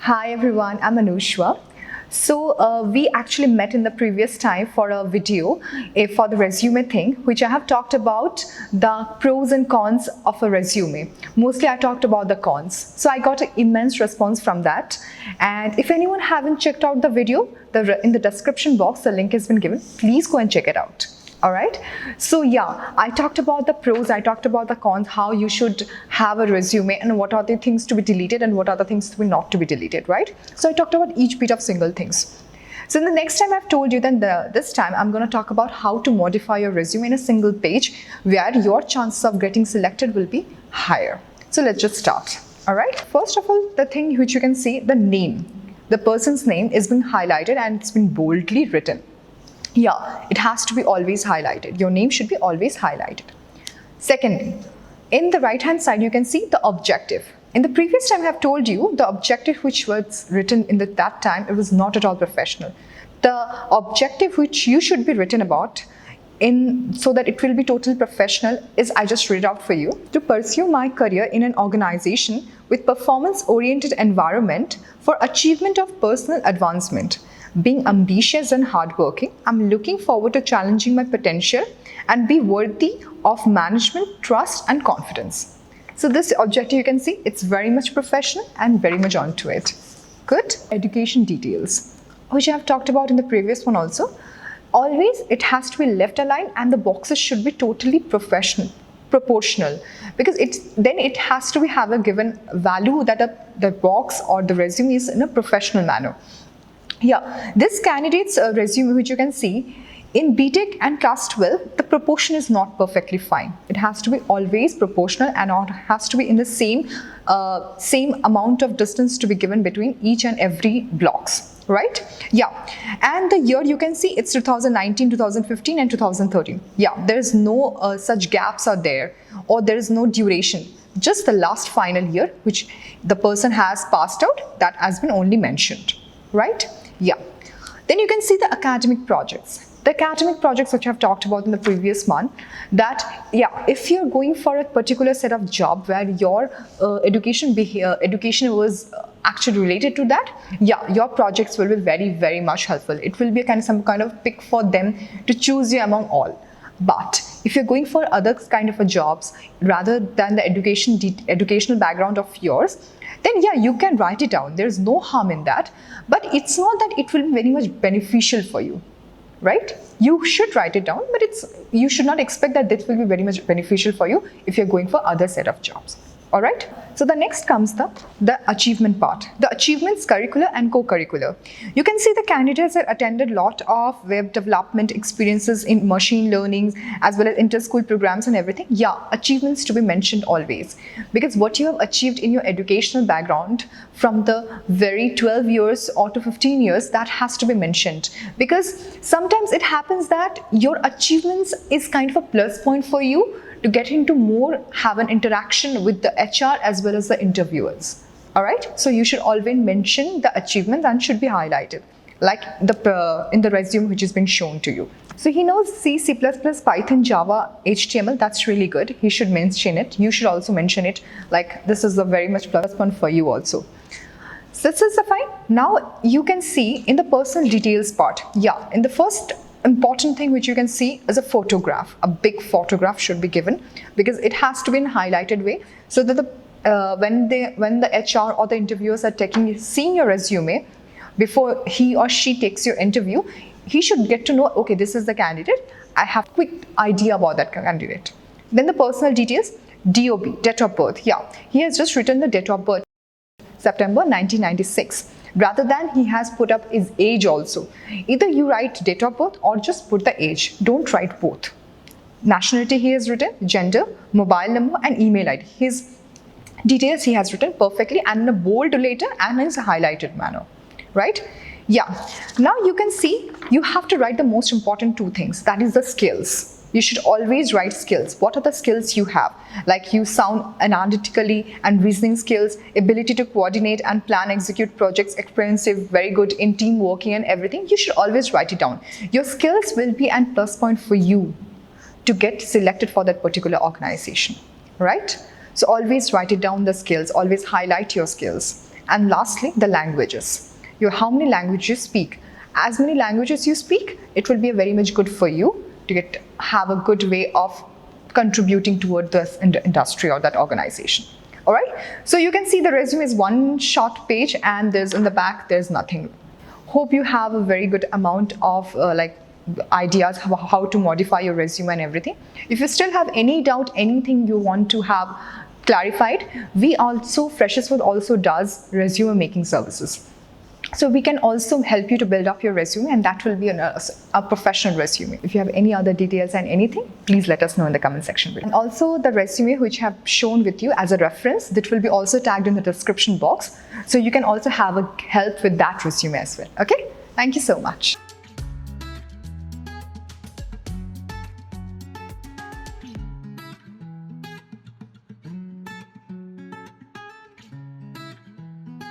Hi everyone, I'm Anushwa. We actually met in the previous time for a video for the resume thing, which I have talked about the pros and cons of a resume. Mostly I talked about the cons. So I got an immense response from that. And if anyone haven't checked out the video, in the description box, the link has been given. Please go and check it out. All right. So yeah, I talked about the pros, I talked about the cons, how you should have a resume and what are the things to be deleted and what are the things to be not to be deleted, right? So I talked about each bit of single things. So in the next time I've told you, then this time I'm going to talk about how to modify your resume in a single page where your chances of getting selected will be higher. So let's just start. All right. First of all, the thing which you can see, the name. The person's name is being highlighted and it's been boldly written. Yeah, it has to be always highlighted. Your name should be always highlighted. Secondly, in the right hand side, you can see the objective. In the previous time, I have told you the objective which was written in that time, it was not at all professional. The objective which you should be written about so that it will be totally professional is, I just read out for you. To pursue my career in an organization with performance-oriented environment for achievement of personal advancement. Being ambitious and hardworking, I'm looking forward to challenging my potential and be worthy of management, trust and confidence. So this objective, you can see, it's very much professional and very much onto it. Good. Education details, which I have talked about in the previous one also. Always it has to be left aligned and the boxes should be totally proportional, because it has to have a given value that the box or the resume is in a professional manner. Yeah, this candidate's resume, which you can see, in BTech and Class 12, the proportion is not perfectly fine. It has to be always proportional and it has to be in the same amount of distance to be given between each and every blocks, right? Yeah, and the year you can see it's 2019, 2015 and 2013. Yeah, there is no such gaps are there, or there is no duration. Just the last final year which the person has passed out, that has been only mentioned, right? Yeah. Then you can see the academic projects. The academic projects which I've talked about in the previous one, that yeah, if you're going for a particular set of job where your education was actually related to that, yeah, your projects will be very, very much helpful. It will be some kind of pick for them to choose you among all. But if you're going for other kind of jobs rather than the educational background of yours, then yeah, you can write it down. There's no harm in that. But it's not that it will be very much beneficial for you, right? You should write it down, but you should not expect that this will be very much beneficial for you if you're going for other set of jobs. All right. So the next comes the achievement part, the achievements curricular and co-curricular. You can see the candidates have attended a lot of web development experiences in machine learning as well as inter-school programs and everything. Yeah, achievements to be mentioned always, because what you have achieved in your educational background from the very 12 years or to 15 years, that has to be mentioned, because sometimes it happens that your achievements is kind of a plus point for you to get into have an interaction with the HR as well as the interviewers. All right. So you should always mention the achievement and should be highlighted, like in the resume which has been shown to you. So he knows C, C++, Python, Java, HTML. That's really good. He should mention it. You should also mention it. Like this is a very much plus point for you also. So this is fine. Now you can see in the personal details part. Yeah, in the first important thing which you can see is a photograph. A big photograph should be given, because it has to be in highlighted way, so that when the HR or the interviewers are seeing your resume, before he or she takes your interview, he should get to know, okay, this is the candidate. I have quick idea about that candidate. Then the personal details, DOB, date of birth. Yeah, he has just written the date of birth, September 1996. Rather than he has put up his age also. Either you write date of birth or just put the age. Don't write both. Nationality he has written, gender, mobile number and email ID. His details he has written perfectly and in a bold letter and in a highlighted manner. Right? Yeah. Now you can see you have to write the most important two things. That is the skills. You should always write skills. What are the skills you have? Like you sound analytically and reasoning skills, ability to coordinate and plan, execute projects, expensive, very good in team working and everything. You should always write it down. Your skills will be a plus point for you to get selected for that particular organization, right? So always write it down, the skills, always highlight your skills. And lastly, the languages. How many languages you speak. As many languages you speak, it will be very much good for you to have a good way of contributing toward this industry or that organization. All right, so you can see the resume is one short page, and there's in the back there's nothing. Hope you have a very good amount of ideas how to modify your resume and everything. If you still have any doubt, anything you want to have clarified, Freshers World also does resume making services. So we can also help you to build up your resume, and that will be a professional resume. If you have any other details and anything, please let us know in the comment section below. And also the resume which I have shown with you as a reference, that will be also tagged in the description box. So you can also have a help with that resume as well. Okay, thank you so much.